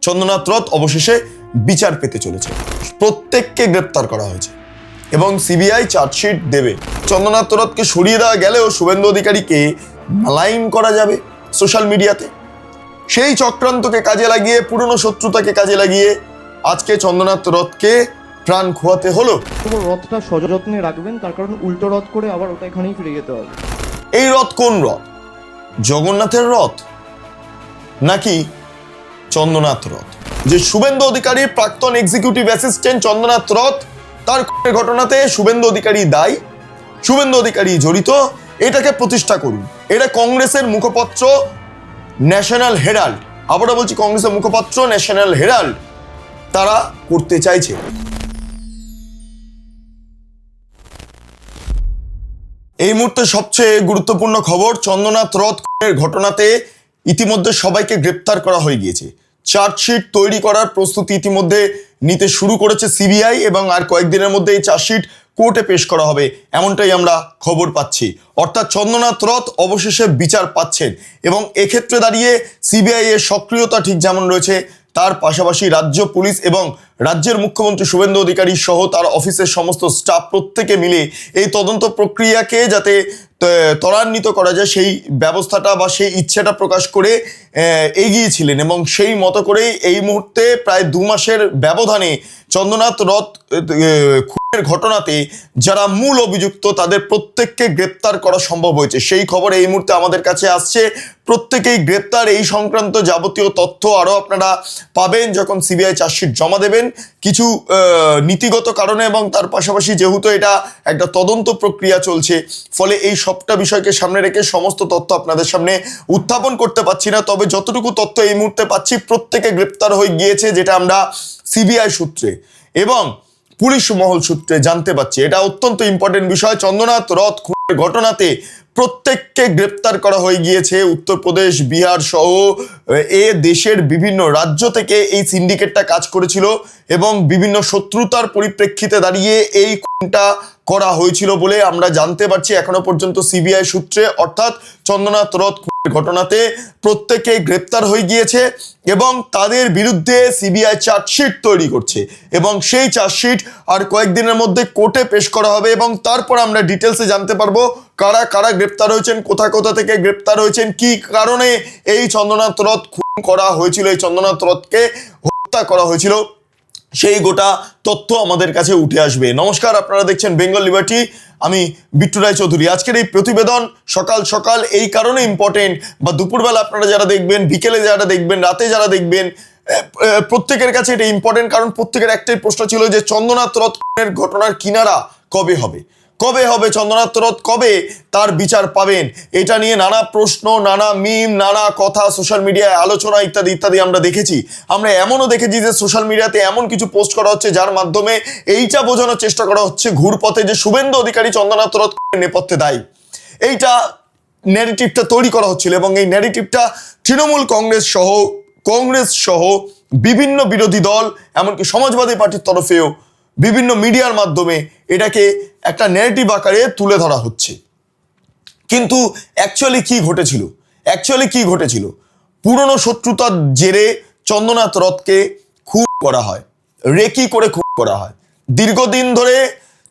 চন্দ্রনাথ রথ অবশেষে বিচার পেতে চলেছে। প্রত্যেককে গ্রেপ্তার করা হয়েছে এবং সিবিআই চার্জশিট দেবে। চন্দ্রনাথ রথকে সরিয়ে দেওয়া গেলেও শুভেন্দু অধিকারীকে মালাইন করা যাবে সোশ্যাল মিডিয়াতে। সেই চক্রান্তকে কাজে লাগিয়ে, পুরনো শত্রুতাকে কাজে লাগিয়ে আজকে চন্দ্রনাথ রথকে প্রাণ খোয়াতে হলো। রথটা সযত্নে রাখবেন, তার কারণ উল্টো রথ করে আবার ওটা এখানেই ফিরে যেতে হবে। এই রথ কোন রথ? জগন্নাথের রথ নাকি চন্দ্রনাথ রথ? যে শুভেন্দু অধিকারীর প্রাক্তন এক্সিকিউটিভ অ্যাসিস্ট্যান্ট চন্দ্রনাথ রথ, তার ঘটনাতে শুভেন্দু অধিকারী দায়ী, শুভেন্দু অধিকারী জড়িত, এটাকে প্রতিষ্ঠা করুন। এটা কংগ্রেসের মুখপত্র ন্যাশনাল হেরাল্ড, আবারও বলছি কংগ্রেসের মুখপত্র ন্যাশনাল হেরাল্ড তারা করতে চাইছে। এই মুহূর্তে সবচেয়ে গুরুত্বপূর্ণ খবর, চন্দ্রনাথ রথ ঘটনাতে ইতিমধ্যে সবাইকে গ্রেপ্তার করা হয়ে গিয়েছে। চার্জশিট তৈরি করার প্রস্তুতি ইতিমধ্যে নিতে শুরু করেছে সিবিআই এবং আর কয়েকদিনের মধ্যে এই চার্জশিট কোর্টে পেশ করা হবে, এমনটাই আমরা খবর পাচ্ছি। অর্থাৎ চন্দ্রনাথ রথ অবশেষে বিচার পাচ্ছেন এবং এক্ষেত্রে দাঁড়িয়ে সিবিআই এর সক্রিয়তা ঠিক যেমন রয়েছে, তার পাশাপাশি রাজ্য পুলিশ এবং রাজ্যের মুখ্যমন্ত্রী শুভেন্দু অধিকারী সহ তার অফিসের সমস্ত স্টাফ প্রত্যেকে মিলে এই তদন্ত প্রক্রিয়াকে যাতে ত্বরান্বিত করা যায় সেই ব্যবস্থাটা বা সেই ইচ্ছেটা প্রকাশ করে এগিয়েছিলেন এবং সেই মতো করেই এই মুহূর্তে প্রায় 2 মাসের ব্যবধানে চন্দ্রনাথ রথ খুনের ঘটনাতে যারা মূল অভিযুক্ত তাদের প্রত্যেককে গ্রেপ্তার করা সম্ভব হয়েছে। সেই খবর এই মুহূর্তে আমাদের কাছে আসছে। প্রত্যেকেই গ্রেপ্তার। এই সংক্রান্ত যাবতীয় তথ্য আরও আপনারা পাবেন যখন সিবিআই চার্জশিট জমা দেবেন। কিছু নীতিগত কারণে এবং তার পাশাপাশি যেহেতু এটা একটা তদন্ত প্রক্রিয়া চলছে, ফলে এই সবটা বিষয়কে সামনে রেখে সমস্ত তথ্য আপনাদের সামনে উত্থাপন করতে পারছি না। তবে যতটুকু তথ্য এই মুহূর্তে পাচ্ছি, প্রত্যেকে গ্রেপ্তার হয়ে গিয়েছে, যেটা আমরা সিবিআই সূত্রে এবং পুলিশ মহল সূত্রে জানতে পারছি। এটা অত্যন্ত ইম্পর্টেন্ট বিষয়। চন্দ্রনাথ রথ খুনের ঘটনাতে প্রত্যেককে গ্রেপ্তার করা হয়ে গিয়েছে। উত্তরপ্রদেশ, বিহার সহ দেশের বিভিন্ন রাজ্য থেকে এই সিন্ডিকেটটা কাজ করেছিল এবং বিভিন্ন শত্রুতার পরিপ্রেক্ষিতে দাঁড়িয়ে এই খুনটা করা হয়েছিল বলে আমরা জানতে পারছি এখনো পর্যন্ত সিবিআই সূত্রে। অর্থাৎ চন্দ্রনাথ রথ ঘটনাতে প্রত্যেকে গ্রেপ্তার হয়ে গিয়েছে এবং তাদের বিরুদ্ধে সিবিআই চার্জশিট তৈরি করছে এবং সেই চার্জশিট আর কয়েকদিনের মধ্যে কোর্টে পেশ করা হবে এবং তারপর আমরা ডিটেলসে জানতে পারবো কারা কারা গ্রেপ্তার হয়েছেন, কোথা থেকে গ্রেপ্তার হয়েছেন, কি কারণে এই চন্দ্রনাথ রথ খুন করা হয়েছিল, এই চন্দ্রনাথ রথকে হত্যা করা হয়েছিল, সেই গোটা তথ্য আমাদের কাছে উঠে আসবে। নমস্কার, আপনারা দেখছেন বেঙ্গল লিবার্টি, আমি বিট্টু রায়চৌধুরী। আজকের এই প্রতিবেদন সকাল সকাল এই কারণে ইম্পর্টেন্ট, বা দুপুরবেলা আপনারা যারা দেখবেন, বিকেলে যারা দেখবেন, রাতে যারা দেখবেন, প্রত্যেকের কাছে এটা ইম্পর্টেন্ট, কারণ প্রত্যেকের একটাই প্রশ্ন ছিল যে চন্দ্রনাথ রথ ঘটনার কিনারা কবে হবে, চন্দ্রনাথ রথ কবে তার বিচার পাবেন। এটা নিয়ে নানা প্রশ্ন, নানা মিম, নানা কথা সোশ্যাল মিডিয়ায় আলোচনা ইত্যাদি ইত্যাদি আমরা দেখেছি। আমরা এমনও দেখেছি যে সোশ্যাল মিডিয়াতে এমন কিছু পোস্ট করা হচ্ছে যার মাধ্যমে এইটা বোঝানোর চেষ্টা করা হচ্ছে ঘুরপথে যে শুভেন্দু অধিকারী চন্দ্রনাথ রথ নেপথ্যে দায়ী। এইটা ন্যারেটিভটা তৈরি করা হচ্ছিল এবং এই ন্যারেটিভটা তৃণমূল কংগ্রেস সহ বিভিন্ন বিরোধী দল, এমনকি সমাজবাদী পার্টির তরফেও বিভিন্ন মিডিয়ার মাধ্যমে এটাকে একটা ন্যারেটিভ আকারে তুলে ধরা হচ্ছে। কিন্তু অ্যাকচুয়ালি কি ঘটেছিল? পুরনো শত্রুতার জেরে চন্দ্রনাথ রথকে খুন করা হয়, রেকি করে খুন করা হয়। দীর্ঘদিন ধরে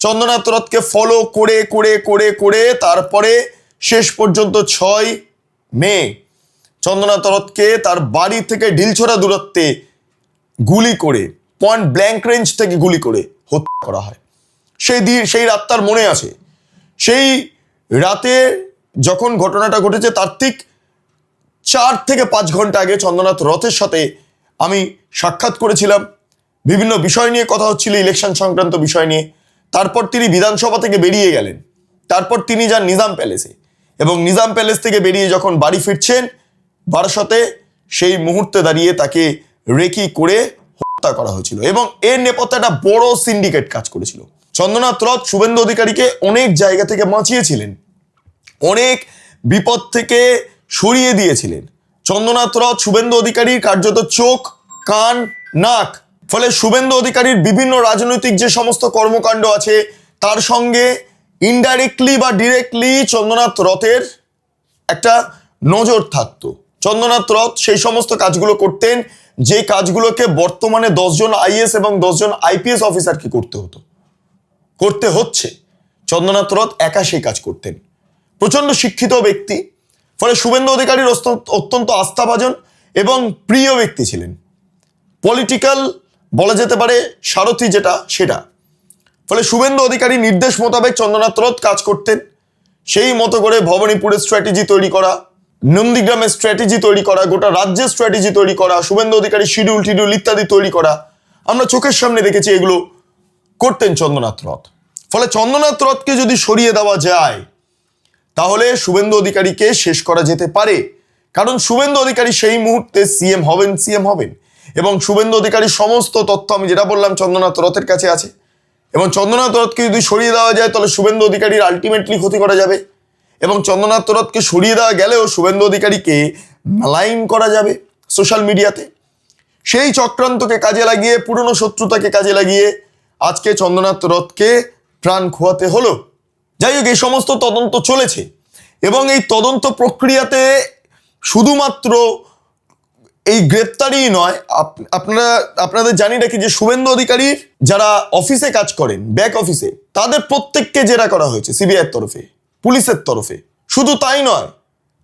চন্দ্রনাথ রথকে ফলো করে তারপরে শেষ পর্যন্ত 6 মে চন্দ্রনাথ রথকে তার বাড়ি থেকে ঢিলছোড়া দূরত্বে গুলি করে, পয়েন্ট ব্ল্যাঙ্ক রেঞ্জ থেকে গুলি করে হত্যা করা হয়। সেই রাতটার মনে আছে। সেই রাতে যখন ঘটনাটা ঘটেছে তার ঠিক 4 থেকে 5 ঘন্টা আগে চন্দ্রনাথ রথের সাথে আমি সাক্ষাৎ করেছিলাম। বিভিন্ন বিষয় নিয়ে কথা হচ্ছিল, ইলেকশন সংক্রান্ত বিষয় নিয়ে। তারপর তিনি বিধানসভা থেকে বেরিয়ে গেলেন। তারপর তিনি যান নিজাম প্যালেসে এবং নিজাম প্যালেস থেকে বেরিয়ে যখন বাড়ি ফিরছেন বারাসতে, সেই মুহূর্তে দাঁড়িয়ে তাকে রেকি করে হত্যা করা হয়েছিল এবং এর নেপথ্যে একটা বড় সিন্ডিকেট কাজ করেছিল। চন্দ্রনাথ রথ শুভেন্দু অধিকারীকে অনেক জায়গা থেকে বাঁচিয়েছিলেন, অনেক বিপদ থেকে সরিয়ে দিয়েছিলেন। চন্দ্রনাথ রথ শুভেন্দু অধিকারীর কার্যত চোখ, কান, নাক। ফলে শুভেন্দু অধিকারীর বিভিন্ন রাজনৈতিক যে সমস্ত কর্মকাণ্ড আছে তার সঙ্গে ইনডাইরেক্টলি বা ডিরেক্টলি চন্দ্রনাথ রথের একটা নজর থাকতো। চন্দ্রনাথ রথ সেই সমস্ত কাজগুলো করতেন যে কাজগুলোকে বর্তমানে 10 জন আইএস এবং 10 জন আইপিএস অফিসারকে করতে হচ্ছে, চন্দ্রনাথ রথ একা সেই কাজ করতেন। প্রচন্ড শিক্ষিত ব্যক্তি, ফলে শুভেন্দু অধিকারীর অত্যন্ত আস্থাভাজন এবং প্রিয় ব্যক্তি ছিলেন। পলিটিক্যাল বলা যেতে পারে সারথি সেটা। ফলে শুভেন্দু অধিকারী নির্দেশ মোতাবেক চন্দ্রনাথ রথ কাজ করতেন। সেই মতো করে ভবানীপুরের স্ট্র্যাটেজি তৈরি করা, নন্দীগ্রামের স্ট্র্যাটেজি তৈরি করা, গোটা রাজ্যের স্ট্র্যাটেজি তৈরি করা, শুভেন্দু অধিকারী শিডিউল ইত্যাদি তৈরি করা, আমরা চোখের সামনে দেখেছি এগুলো করতেন চন্দ্রনাথ রথ। ফলে চন্দ্রনাথ রথকে যদি সরিয়ে দেওয়া যায় তাহলে শুভেন্দু অধিকারীকে শেষ করা যেতে পারে। কারণ শুভেন্দু অধিকারী সেই মুহূর্তে সিএম হবেন এবং শুভেন্দু অধিকারীর সমস্ত তথ্য আমি যেটা বললাম চন্দ্রনাথ রথের কাছে আছে। এবং চন্দ্রনাথ রথকে যদি সরিয়ে দেওয়া যায় তাহলে শুভেন্দু অধিকারীর আলটিমেটলি ক্ষতি করা যাবে, এবং চন্দ্রনাথ রথকে সরিয়ে দেওয়া গেলেও শুভেন্দু অধিকারীকে মালাইন করা যাবে সোশ্যাল মিডিয়াতে। সেই চক্রান্তকে কাজে লাগিয়ে, পুরনো শত্রুতাকে কাজে লাগিয়ে আজকে চন্দ্রনাথ রথকে প্রাণ খোয়াতে হলো। যাই হোক, এই সমস্ত তদন্ত চলেছে এবং এই তদন্ত প্রক্রিয়াতে শুধুমাত্র এই গ্রেপ্তারই নয়, আপনাদের জানি রাখি যে শুভেন্দু অধিকারীর যারা অফিসে কাজ করেন, ব্যাক অফিসে, তাদের প্রত্যেককে জেরা করা হয়েছে সিবিআইয়ের তরফে, পুলিশের তরফে। শুধু তাই নয়,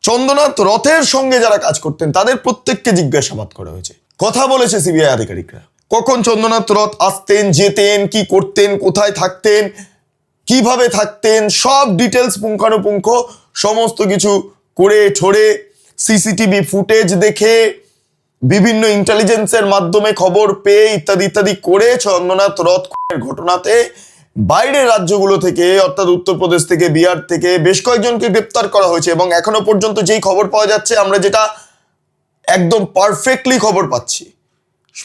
চন্দ্রনাথ রথের সঙ্গে যারা কাজ করতেন তাদের প্রত্যেককে জিজ্ঞাসাবাদ করা হয়েছে। কথা বলেছে সিবিআই আধিকারিকরা, কখন চন্দ্রনাথ রথ আসতেন, যেতেন, কি করতেন, কোথায় থাকতেন, কিভাবে থাকতেন, সব ডিটেলস পুঙ্খানুপুঙ্খ সমস্ত কিছু করে ঠোরে সিসিটিভি ফুটেজ দেখে, বিভিন্ন ইন্টেলিজেন্সের মাধ্যমে খবর পেয়ে ইত্যাদি করে চন্দ্রনাথ রথ ঘটনাতে বাইরের রাজ্যগুলো থেকে, অর্থাৎ উত্তরপ্রদেশ থেকে, বিহার থেকে বেশ কয়েকজনকে গ্রেপ্তার করা হয়েছে। এবং এখনো পর্যন্ত যেই খবর পাওয়া যাচ্ছে, আমরা যেটা একদম পারফেক্টলি খবর পাচ্ছি,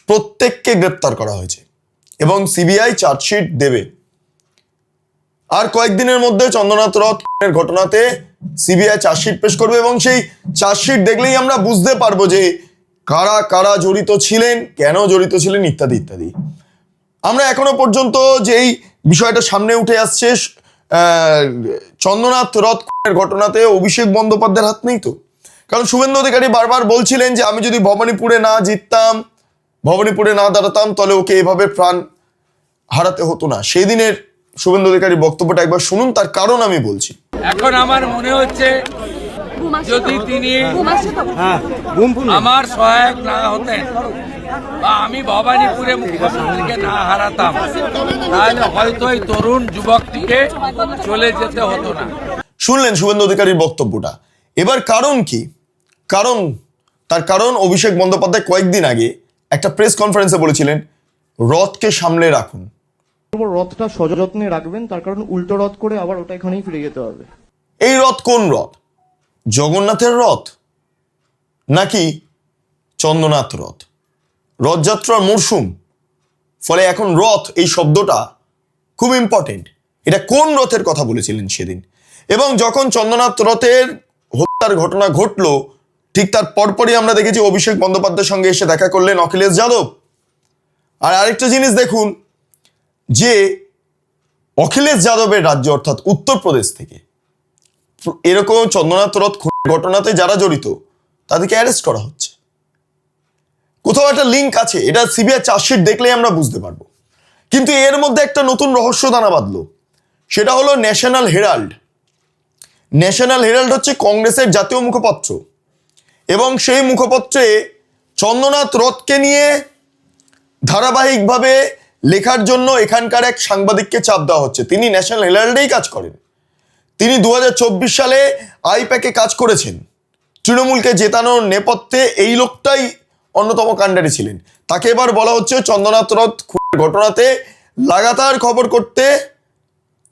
প্রত্যেককে গ্রেপ্তার করা হয়েছে এবং সিবিআই চার্জশিট দেবে। আর কয়েকদিনের মধ্যে চন্দ্রনাথ রথ ঘটনাতে সিবিআই চার্জশিট পেশ করবে এবং সেই চার্জশিট দেখলেই আমরা বুঝতে পারবো যে কারা কারা জড়িত ছিলেন, কেন জড়িত ছিলেন ইত্যাদি। আমরা এখনো পর্যন্ত যেই বিষয়টা সামনে উঠে আসছে, চন্দ্রনাথ রথ ঘটনাতে অভিষেক বন্দ্যোপাধ্যায়ের হাত নেই তো। কারণ শুভেন্দু অধিকারী বারবার বলছিলেন যে আমি যদি ভবানীপুরে না জিততাম, ভবানীপুরে না দাঁড়াতাম, তাহলে ওকে এভাবে প্রাণ হারাতে হতো না। সেই দিনের শুভেন্দু অধিকারীর বক্তব্যটা একবার শুনুন, তার কারণ আমি বলছি। এখন আমার মনে হচ্ছে যদি তিনি আমার সহায়ক না হতেন বা আমি ভবানীপুরে মুখ্যমন্ত্রীকে না হারাতাম, তাহলে হয়তো এই তরুণ যুবকটিকে চলে যেতে হতো না। শুনলেন শুভেন্দু অধিকারীর বক্তব্যটা। এবার কারণ কি? তার কারণ অভিষেক বন্দ্যোপাধ্যায় কয়েকদিন আগে একটা প্রেস কনফারেন্সে বলেছিলেন রথকে সামলে রাখুন, রথটা সযত্নে রাখবেন, তার কারণ উল্টো রথ করে আবার ওটা এখানেই ফিরে যেতে হবে। এই রথ কোন রথ? জগন্নাথের রথ নাকি চন্দ্রনাথ রথ? রথযাত্রার মরশুম, ফলে এখন রথ এই শব্দটা খুব ইম্পর্টেন্ট। এটা কোন রথের কথা বলেছিলেন সেদিন? এবং যখন চন্দ্রনাথ রথের হত্যার ঘটনা ঘটলো, ঠিক তার পরপরই আমরা দেখেছি অভিষেক বন্দ্যোপাধ্যায়ের সঙ্গে এসে দেখা করলেন অখিলেশ যাদব। আর আরেকটা জিনিস দেখুন যে অখিলেশ যাদবের রাজ্য অর্থাৎ উত্তরপ্রদেশ থেকে এরকম চন্দ্রনাথ রথ ঘটনাতে যারা জড়িত তাদেরকে অ্যারেস্ট করা হচ্ছে। কোথাও একটা লিঙ্ক আছে, এটা সিবিআই চার্জশিট দেখলেই আমরা বুঝতে পারবো। কিন্তু এর মধ্যে একটা নতুন রহস্য দানা বাঁধলো, সেটা হলো ন্যাশনাল হেরাল্ড। ন্যাশনাল হেরাল্ড হচ্ছে কংগ্রেসের জাতীয় মুখপত্র এবং সেই মুখপত্রে চন্দ্রনাথ রথকে নিয়ে ধারাবাহিকভাবে লেখার জন্য এখানকার এক সাংবাদিককে চাপ দেওয়া হচ্ছে। তিনি ন্যাশনাল হেরাল্ডেই কাজ করেন। তিনি 2024 সালে আইপ্যাকে কাজ করেছেন। তৃণমূলকে জেতানোর নেপথ্যে এই লোকটাই অন্যতম কাণ্ডারি ছিলেন। তাকে এবার বলা হচ্ছে চন্দ্রনাথ রথ ঘটনাতে লাগাতার খবর করতে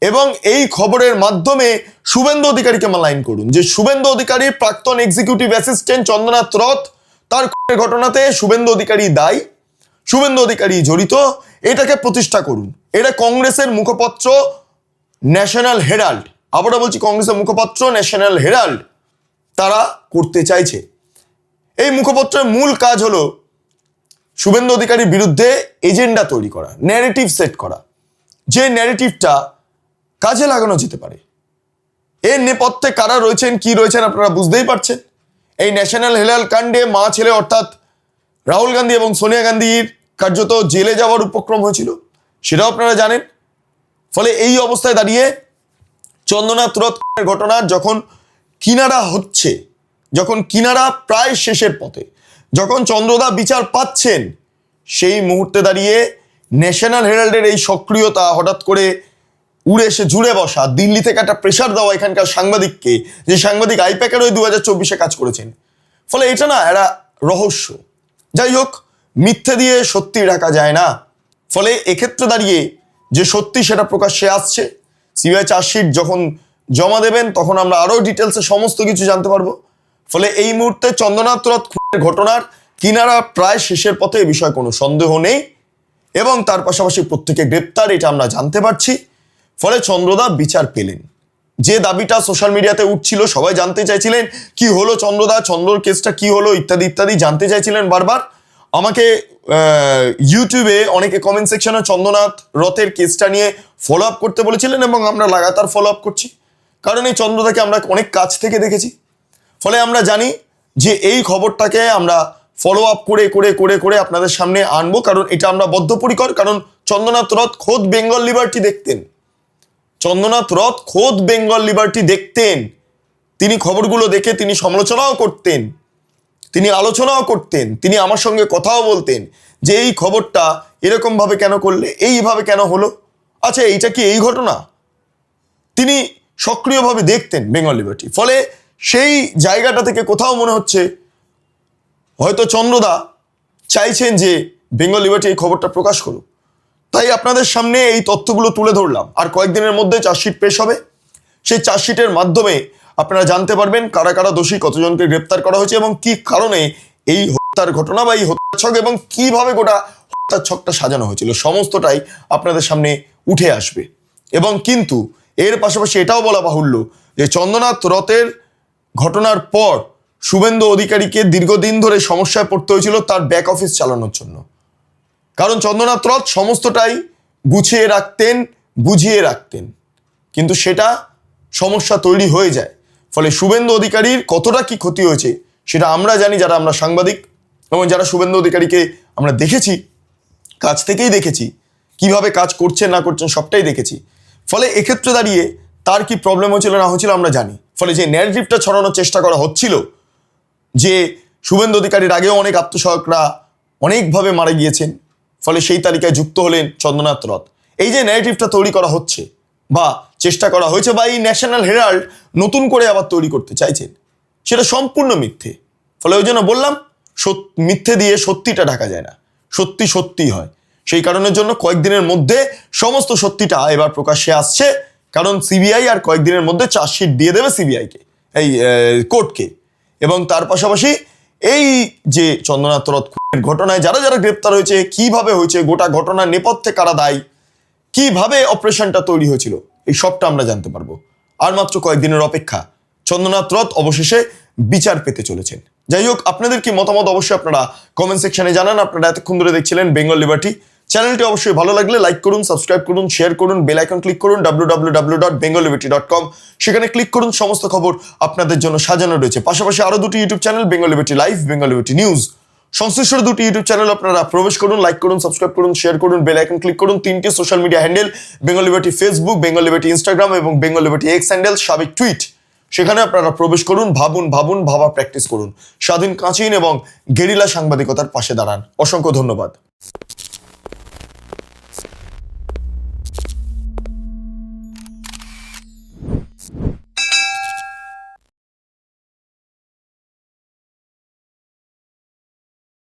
এবং এই খবরের মাধ্যমে শুভেন্দু অধিকারীকে মালাইন করুন, যে শুভেন্দু অধিকারীর প্রাক্তন এক্সিকিউটিভ অ্যাসিস্ট্যান্ট চন্দ্রনাথ রথ, তার ঘটনাতে শুভেন্দু অধিকারী দায়ী, শুভেন্দু অধিকারী জড়িত, এটাকে প্রতিষ্ঠা করুন। এটা কংগ্রেসের মুখপত্র ন্যাশনাল হেরাল্ড, আবারও বলছি কংগ্রেসের মুখপত্র ন্যাশনাল হেরাল্ড তারা করতে চাইছে। এই মুখপত্রের মূল কাজ হলো শুভেন্দু অধিকারীর বিরুদ্ধে এজেন্ডা তৈরি করা, ন্যারেটিভ সেট করা, যে ন্যারেটিভটা কাজে লাগানো যেতে পারে। এর নেপথ্যে কারা রয়েছেন, কি রয়েছেন আপনারা বুঝতেই পারছেন। এই ন্যাশনাল হেরাল্ড কাণ্ডে মা ছেলে অর্থাৎ রাহুল গান্ধী এবং সোনিয়া গান্ধীর কার্যত জেলে যাওয়ার উপক্রম হয়েছিল, সেটাও আপনারা জানেন। ফলে এই অবস্থায় দাঁড়িয়ে চন্দ্রনাথ রথ ঘটনার যখন কিনারা হচ্ছে, যখন কিনারা প্রায় শেষের পথে, যখন চন্দ্রদা বিচার পাচ্ছেন, সেই মুহূর্তে দাঁড়িয়ে ন্যাশনাল হেরাল্ডের এই সক্রিয়তা, হঠাৎ করে উড়ে এসে জুড়ে বসা, দিল্লি থেকে একটা প্রেশার দেওয়া এখানকার সাংবাদিককে, যে সাংবাদিক আইপ্যাকের ওই 2024 কাজ করেছেন। ফলে এটা না একটা রহস্য। যাই হোক, মিথ্যে দিয়ে সত্যি ঢাকা যায় না। ফলে এক্ষেত্রে দাঁড়িয়ে যে সত্যি সেটা প্রকাশ্যে আসছে। সিবিআই চার্জশিট যখন জমা দেবেন তখন আমরা আরও ডিটেলসে সমস্ত কিছু জানতে পারবো। ফলে এই মুহূর্তে চন্দ্রনাথ রথ খুনের ঘটনার কিনারা প্রায় শেষের পথে, এ বিষয়ে কোনো সন্দেহ নেই, এবং তার পাশাপাশি প্রত্যেকে গ্রেপ্তার, এটা আমরা জানতে পারছি। ফলে চন্দ্রদা বিচার পেলেন। যে দাবিটা সোশ্যাল মিডিয়াতে উঠছিল, সবাই জানতে চাইছিলেন কি হলো চন্দ্রদা, চন্দ্রর কেসটা কি হলো, ইত্যাদি ইত্যাদি জানতে চাইছিলেন বারবার। আমাকে ইউটিউবে অনেকে কমেন্ট সেকশনে চন্দ্রনাথ রথের কেসটা নিয়ে ফলো আপ করতে বলেছিলেন, এবং আমরা লাগাতার ফলো আপ করছি, কারণ এই চন্দ্রদাকে আমরা অনেক কাছ থেকে দেখেছি। ফলে আমরা জানি যে এই খবরটাকে আমরা ফলো আপ করে করে করে করে আপনাদের সামনে আনবো, কারণ এটা আমরা বদ্ধপরিকর। কারণ চন্দ্রনাথ রথ খোদ বেঙ্গল লিবার্টি দেখতেন, চন্দ্রনাথ রথ খোদ বেঙ্গল লিবার্টি দেখতেন। তিনি খবরগুলো দেখে তিনি সমালোচনাও করতেন, তিনি আলোচনাও করতেন, তিনি আমার সঙ্গে কথাও বলতেন যে এই খবরটা এরকমভাবে কেন করলে, এইভাবে কেন হলো, আচ্ছা এইটা কি এই ঘটনা। তিনি সক্রিয়ভাবে দেখতেন বেঙ্গল লিবার্টি। ফলে সেই জায়গাটা থেকে কোথাও মনে হচ্ছে হয়তো চন্দ্রদা চাইছেন যে বেঙ্গল লিবার্টি এই খবরটা প্রকাশ করুক। তাই আপনাদের সামনে এই তথ্যগুলো তুলে ধরলাম। আর কয়েকদিনের মধ্যে চার্জশিট পেশ হবে। সেই চার্জশিটের মাধ্যমে আপনারা জানতে পারবেন কারা কারা দোষী, কতজনকে গ্রেপ্তার করা হয়েছে, এবং কি কারণে এই হত্যার ঘটনা বা এই হত্যার ছক, এবং কিভাবে গোটা হত্যার ছকটা সাজানো হয়েছিল, সমস্তটাই আপনাদের সামনে উঠে আসবে। এবং কিন্তু এর পাশাপাশি এটাও বলা বাহুল্য যে চন্দ্রনাথ রথের ঘটনার পর শুভেন্দু অধিকারীকে দীর্ঘদিন ধরে সমস্যায় পড়তে হয়েছিল তার ব্যাক অফিস চালানোর জন্য। কারণ চন্দ্রনাথ রথ সমস্তটাই গুছিয়ে রাখতেন, বুঝিয়ে রাখতেন, কিন্তু সেটা সমস্যা তৈরি হয়ে যায়। ফলে শুভেন্দু অধিকারীর কতটা কি ক্ষতি হয়েছে সেটা আমরা জানি, যারা আমরা সাংবাদিক এবং যারা শুভেন্দু অধিকারীকে আমরা দেখেছি, কাছ থেকেই দেখেছি, কিভাবে কাজ করছেন না করছেন সবটাই দেখেছি। ফলে এক্ষেত্রে দাঁড়িয়ে তার কি প্রবলেম হয়েছিল না হয়েছিল আমরা জানি। ফলে যে ন্যারেটিভটা ছড়ানোর চেষ্টা করা হচ্ছিল যে শুভেন্দু অধিকারীর আগেও অনেক আত্মসহায়করা অনেকভাবে মারা গিয়েছেন, ফলে সেই তালিকায় যুক্ত হলেন চন্দ্রনাথ রথ, এই যে ন্যারেটিভটা তৈরি করা হচ্ছে বা চেষ্টা করা হয়েছে, বা এই ন্যাশনাল হেরাল্ড নতুন করে আবার তৈরি করতে চাইছেন, সেটা সম্পূর্ণ মিথ্যে। ফলে ওই জন্য বললাম মিথ্যে দিয়ে সত্যিটা ঢাকা যায় না, সত্যি সত্যি হয়। সেই কারণের জন্য কয়েকদিনের মধ্যে সমস্ত সত্যিটা এবার প্রকাশ্যে আসছে, কারণ সিবিআই আর কয়েকদিনের মধ্যে চার্জশিট দিয়ে দেবে সিবিআইকে, এই কোর্টকে। এবং তার পাশাপাশি এই যে চন্দ্রনাথ রথ খুনের ঘটনায় যারা যারা গ্রেপ্তার হয়েছে, কিভাবে হয়েছে, গোটা ঘটনার নেপথ্যে কারা দায়ী, কিভাবে অপারেশনটা তৈরি হয়েছিল, এই সবটা আমরা জানতে পারবো। আর মাত্র কয়েকদিনের অপেক্ষা, চন্দ্রনাথ রথ অবশেষে বিচার পেতে চলেছেন। যাই হোক, আপনাদের কি মতামত অবশ্যই আপনারা কমেন্ট সেকশনে জানান। আপনারা এতক্ষণ ধরে দেখছিলেন বেঙ্গল লিবার্টি। চ্যানেলটি অবশ্যই ভালো লাগলে লাইক করুন, সাবস্ক্রাইব করুন, শেয়ার করুন, বেল আইকন ক্লিক করুন www.bengalliberty.com, সেখানে ক্লিক করুন। সমস্ত খবর আপনাদের জন্য সাজানো রয়েছে। পাশাপাশি আরো দুটি YouTube channel, Bengal liberty live, Bengal liberty news, সংশ্লিষ্ট দুটি ইউটিউব চ্যানেল আপনারা প্রবেশ করুন, লাইক করুন, সাবস্ক্রাইব করুন, শেয়ার করুন, বেল আইকন ক্লিক করুন। তিনটি social media handle, Bengal liberty Facebook, Bengal liberty Instagram এবং বেঙ্গল লিবার্টি এক্স হ্যান্ডেল সাবেক টুইট, সেখানে আপনারা প্রবেশ করুন, ভাবা প্র্যাকটিস করুন, স্বাধীন, কাঁচিন এবং গেরিলা সাংবাদিকতার পাশে দাঁড়ান। অসংখ্য ধন্যবাদ।